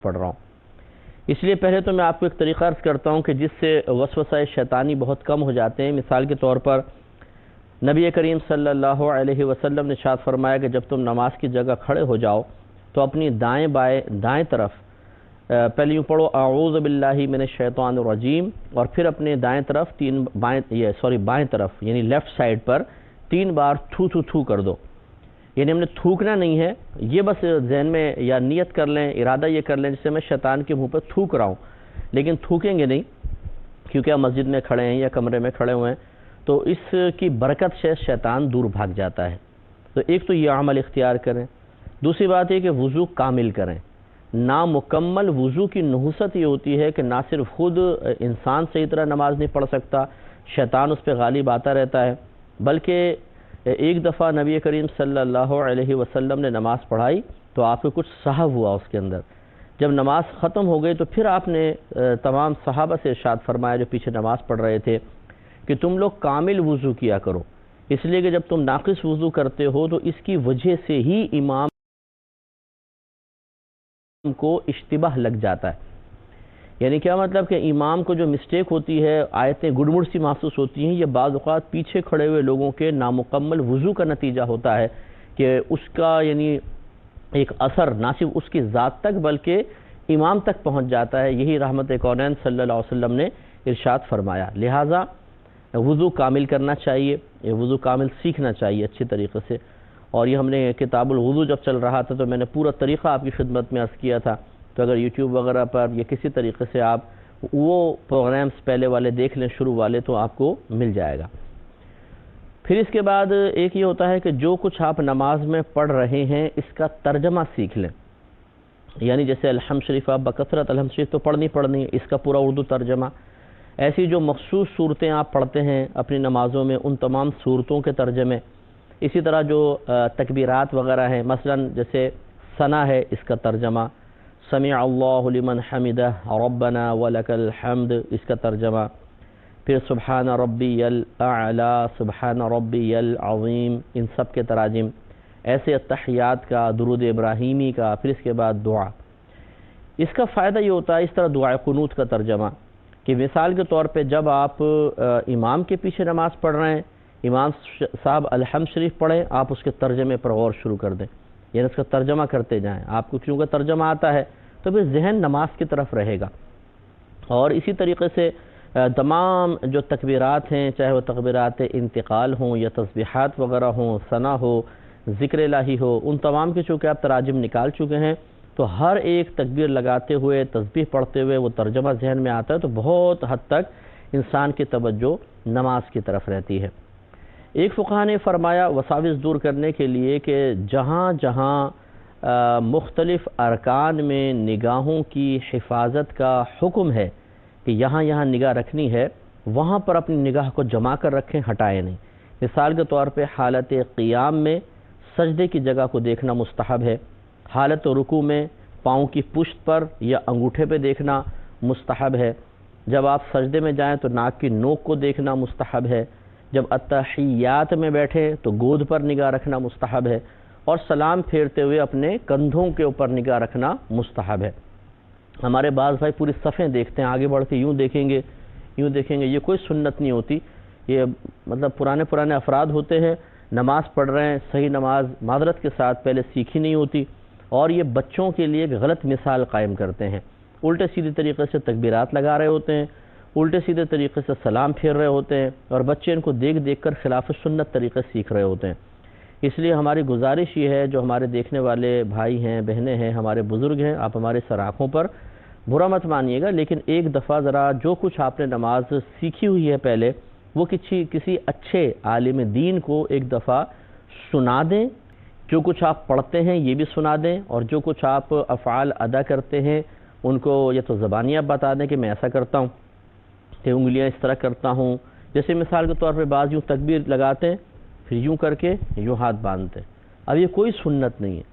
پڑھ رہا ہوں۔ اس لیے پہلے تو میں آپ کو ایک طریقہ عرض کرتا ہوں کہ جس سے وسوسہ شیطانی بہت کم ہو جاتے ہیں۔ مثال کے طور پر نبی کریم صلی اللہ علیہ وسلم نے ارشاد فرمایا کہ جب تم نماز کی جگہ کھڑے ہو جاؤ تو اپنی دائیں طرف پہلے یوں پڑھو اعوذ باللہ من الشیطان الرجیم، اور پھر اپنے دائیں طرف بائیں طرف یعنی لیفٹ سائڈ پر 3 بار تھو کر دو۔ یعنی ہم نے تھوکنا نہیں ہے، یہ بس ذہن میں یا نیت کر لیں، ارادہ یہ کر لیں جس سے میں شیطان کے منہ پر تھوک رہا ہوں، لیکن تھوکیں گے نہیں کیونکہ آپ مسجد میں کھڑے ہیں یا کمرے میں کھڑے ہوئے ہیں، تو اس کی برکت سے شیطان دور بھاگ جاتا ہے۔ تو ایک تو یہ عمل اختیار کریں۔ دوسری بات یہ کہ وضو کامل کریں۔ نامکمل وضو کی نحوست یہ ہوتی ہے کہ نہ صرف خود انسان صحیح طرح نماز نہیں پڑھ سکتا، شیطان اس پہ غالب آتا رہتا ہے، بلکہ ایک دفعہ نبی کریم صلی اللہ علیہ وسلم نے نماز پڑھائی تو آپ کو کچھ سہو ہوا اس کے اندر۔ جب نماز ختم ہو گئی تو پھر آپ نے تمام صحابہ سے ارشاد فرمایا جو پیچھے نماز پڑھ رہے تھے کہ تم لوگ کامل وضو کیا کرو، اس لیے کہ جب تم ناقص وضو کرتے ہو تو اس کی وجہ سے ہی امام کو اشتباہ لگ جاتا ہے۔ یعنی کیا مطلب کہ امام کو جو مسٹیک ہوتی ہے، آیتیں گڑمڑ سی محسوس ہوتی ہیں، یہ بعض اوقات پیچھے کھڑے ہوئے لوگوں کے نامکمل وضو کا نتیجہ ہوتا ہے کہ اس کا یعنی ایک اثر نہ صرف اس کی ذات تک بلکہ امام تک پہنچ جاتا ہے۔ یہی رحمت کونین صلی اللہ علیہ وسلم نے ارشاد فرمایا۔ لہٰذا وضو کامل کرنا چاہیے، یہ وضو کامل سیکھنا چاہیے اچھی طریقے سے۔ اور یہ ہم نے کتاب الوضو جب چل رہا تھا تو میں نے پورا طریقہ آپ کی خدمت میں عرض کیا تھا، تو اگر یوٹیوب وغیرہ پر یا کسی طریقے سے آپ وہ پروگرامز پہلے والے دیکھ لیں، شروع والے، تو آپ کو مل جائے گا۔ پھر اس کے بعد ایک یہ ہوتا ہے کہ جو کچھ آپ نماز میں پڑھ رہے ہیں اس کا ترجمہ سیکھ لیں۔ یعنی جیسے الحمد شریف آپ بکثرت الحمد شریف تو پڑھنی اس کا پورا اردو ترجمہ، ایسی جو مخصوص صورتیں آپ پڑھتے ہیں اپنی نمازوں میں ان تمام صورتوں کے ترجمے، اسی طرح جو تکبیرات وغیرہ ہیں، مثلا جیسے ثنا ہے اس کا ترجمہ، سمع اللہ لمن حمدہ ربنا ولک الحمد اس کا ترجمہ، پھر سبحان ربی الاعلی سبحان ربی العظیم ان سب کے تراجم، ایسے التحیات کا، درود ابراہیمی کا، پھر اس کے بعد دعا۔ اس کا فائدہ یہ ہوتا ہے اس طرح دعا قنوت کا ترجمہ کہ مثال کے طور پہ جب آپ امام کے پیچھے نماز پڑھ رہے ہیں، امام صاحب الحمد شریف پڑھیں، آپ اس کے ترجمے پر غور شروع کر دیں، یعنی اس کا ترجمہ کرتے جائیں۔ آپ کو کیونکہ ترجمہ آتا ہے تو پھر ذہن نماز کی طرف رہے گا۔ اور اسی طریقے سے تمام جو تکبیرات ہیں، چاہے وہ تکبیرات انتقال ہوں یا تسبیحات وغیرہ ہوں، ثنا ہو، ذکر الہی ہو، ان تمام کے چونکہ آپ تراجم نکال چکے ہیں تو ہر ایک تکبیر لگاتے ہوئے، تسبیح پڑھتے ہوئے وہ ترجمہ ذہن میں آتا ہے تو بہت حد تک انسان کی توجہ نماز کی طرف رہتی ہے۔ ایک فقہ نے فرمایا وساوس دور کرنے کے لیے کہ جہاں جہاں مختلف ارکان میں نگاہوں کی حفاظت کا حکم ہے کہ یہاں نگاہ رکھنی ہے، وہاں پر اپنی نگاہ کو جما کر رکھیں، ہٹائیں نہیں۔ مثال کے طور پہ حالت قیام میں سجدے کی جگہ کو دیکھنا مستحب ہے، حالت رکوع میں پاؤں کی پشت پر یا انگوٹھے پہ دیکھنا مستحب ہے، جب آپ سجدے میں جائیں تو ناک کی نوک کو دیکھنا مستحب ہے، جب اتحیات میں بیٹھے تو گود پر نگاہ رکھنا مستحب ہے، اور سلام پھیرتے ہوئے اپنے کندھوں کے اوپر نگاہ رکھنا مستحب ہے۔ ہمارے بعض بھائی پوری صفیں دیکھتے ہیں، آگے بڑھ کے یوں دیکھیں گے، یہ کوئی سنت نہیں ہوتی۔ یہ مطلب پرانے افراد ہوتے ہیں، نماز پڑھ رہے ہیں، صحیح نماز معذرت کے ساتھ پہلے سیکھی نہیں ہوتی، اور یہ بچوں کے لیے ایک غلط مثال قائم کرتے ہیں، الٹے سیدھے طریقے سے تکبیرات لگا رہے ہوتے ہیں، الٹے سیدھے طریقے سے سلام پھیر رہے ہوتے ہیں، اور بچے ان کو دیکھ کر خلاف سنت طریقے سیکھ رہے ہوتے ہیں۔ اس لیے ہماری گزارش یہ ہے، جو ہمارے دیکھنے والے بھائی ہیں، بہنیں ہیں، ہمارے بزرگ ہیں، آپ ہمارے سراخوں پر برا مت مانیے گا، لیکن ایک دفعہ ذرا جو کچھ آپ نے نماز سیکھی ہوئی ہے پہلے وہ کسی اچھے عالم دین کو ایک دفعہ سنا دیں، جو کچھ آپ پڑھتے ہیں یہ بھی سنا دیں، اور جو کچھ آپ افعال ادا کرتے ہیں ان کو یا تو زبانیہ بتا دیں کہ میں ایسا کرتا ہوں، کہ انگلیاں اس طرح کرتا ہوں، جیسے مثال کے طور پہ بعض یوں تکبیر لگاتے ہیں پھر یوں کر کے یوں ہاتھ باندھتے ہیں۔ اب یہ کوئی سنت نہیں ہے،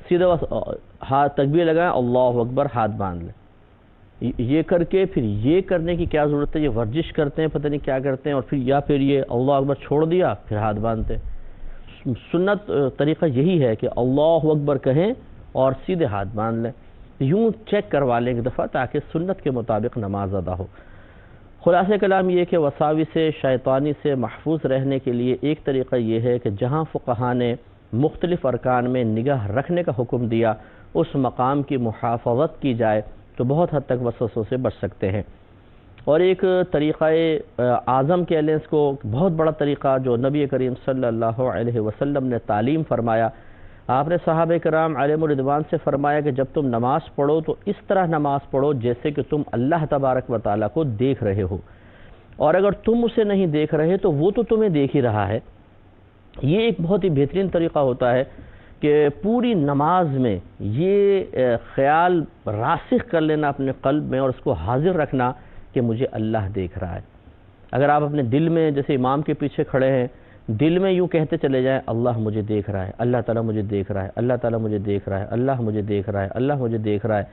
سیدھا ہاتھ تکبیر لگائیں اللہ اکبر ہاتھ باندھ لیں، یہ کر کے پھر یہ کرنے کی کیا ضرورت ہے؟ یہ ورزش کرتے ہیں، پتہ نہیں کیا کرتے ہیں، اور پھر یہ اللہ اکبر چھوڑ دیا پھر ہاتھ باندھتے ہیں۔ سنت طریقہ یہی ہے کہ اللہ اکبر کہیں اور سیدھے ہاتھ باندھ لیں۔ یوں چیک کروا لیں ایک دفعہ تاکہ سنت کے مطابق نماز ادا ہو۔ خلاصہ کلام یہ کہ وساوس شیطانی سے محفوظ رہنے کے لیے ایک طریقہ یہ ہے کہ جہاں فقہا نے مختلف ارکان میں نگاہ رکھنے کا حکم دیا اس مقام کی محافظت کی جائے تو بہت حد تک وسوسوں سے بچ سکتے ہیں۔ اور ایک طریقہ اعظم کے لیں اس کو، بہت بڑا طریقہ جو نبی کریم صلی اللہ علیہ وسلم نے تعلیم فرمایا، آپ نے صحابہ کرام علیہم الرضوان سے فرمایا کہ جب تم نماز پڑھو تو اس طرح نماز پڑھو جیسے کہ تم اللہ تبارک و تعالیٰ کو دیکھ رہے ہو، اور اگر تم اسے نہیں دیکھ رہے تو وہ تو تمہیں دیکھ ہی رہا ہے۔ یہ ایک بہت ہی بہترین طریقہ ہوتا ہے کہ پوری نماز میں یہ خیال راسخ کر لینا اپنے قلب میں اور اس کو حاضر رکھنا کہ مجھے اللہ دیکھ رہا ہے۔ اگر آپ اپنے دل میں جیسے امام کے پیچھے کھڑے ہیں دل میں یوں کہتے چلے جائیں اللہ مجھے دیکھ رہا ہے، اللہ تعالیٰ مجھے دیکھ رہا ہے، اللہ تعالیٰ مجھے دیکھ رہا ہے، اللہ مجھے دیکھ رہا ہے، اللہ مجھے دیکھ رہا ہے،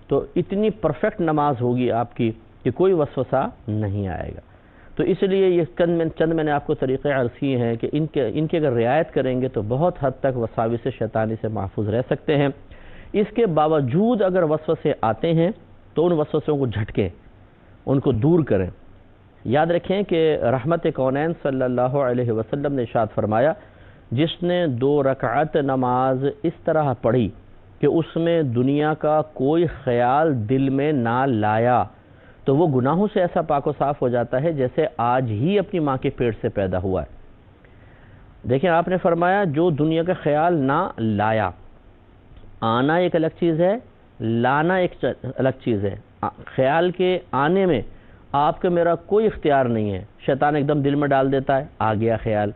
تو اتنی پرفیکٹ نماز ہوگی آپ کی کہ کوئی وسوسہ نہیں آئے گا۔ تو اس لیے یہ چند میں نے آپ کو طریقے عرض کیے ہیں کہ ان کے اگر رعایت کریں گے تو بہت حد تک وساوس شیطانی سے محفوظ رہ سکتے ہیں۔ اس کے باوجود اگر وسوسے آتے ہیں تو ان وسوسوں کو جھٹکیں، ان کو دور کریں۔ یاد رکھیں کہ رحمت کونین صلی اللہ علیہ وسلم نے ارشاد فرمایا، جس نے 2 رکعت نماز اس طرح پڑھی کہ اس میں دنیا کا کوئی خیال دل میں نہ لایا تو وہ گناہوں سے ایسا پاک و صاف ہو جاتا ہے جیسے آج ہی اپنی ماں کے پیٹ سے پیدا ہوا ہے۔ دیکھیں آپ نے فرمایا جو دنیا کا خیال نہ لایا، آنا ایک الگ چیز ہے، لانا ایک الگ چیز ہے۔ خیال کے آنے میں آپ کا میرا کوئی اختیار نہیں ہے، شیطان ایک دم دل میں ڈال دیتا ہے، آ گیا خیال۔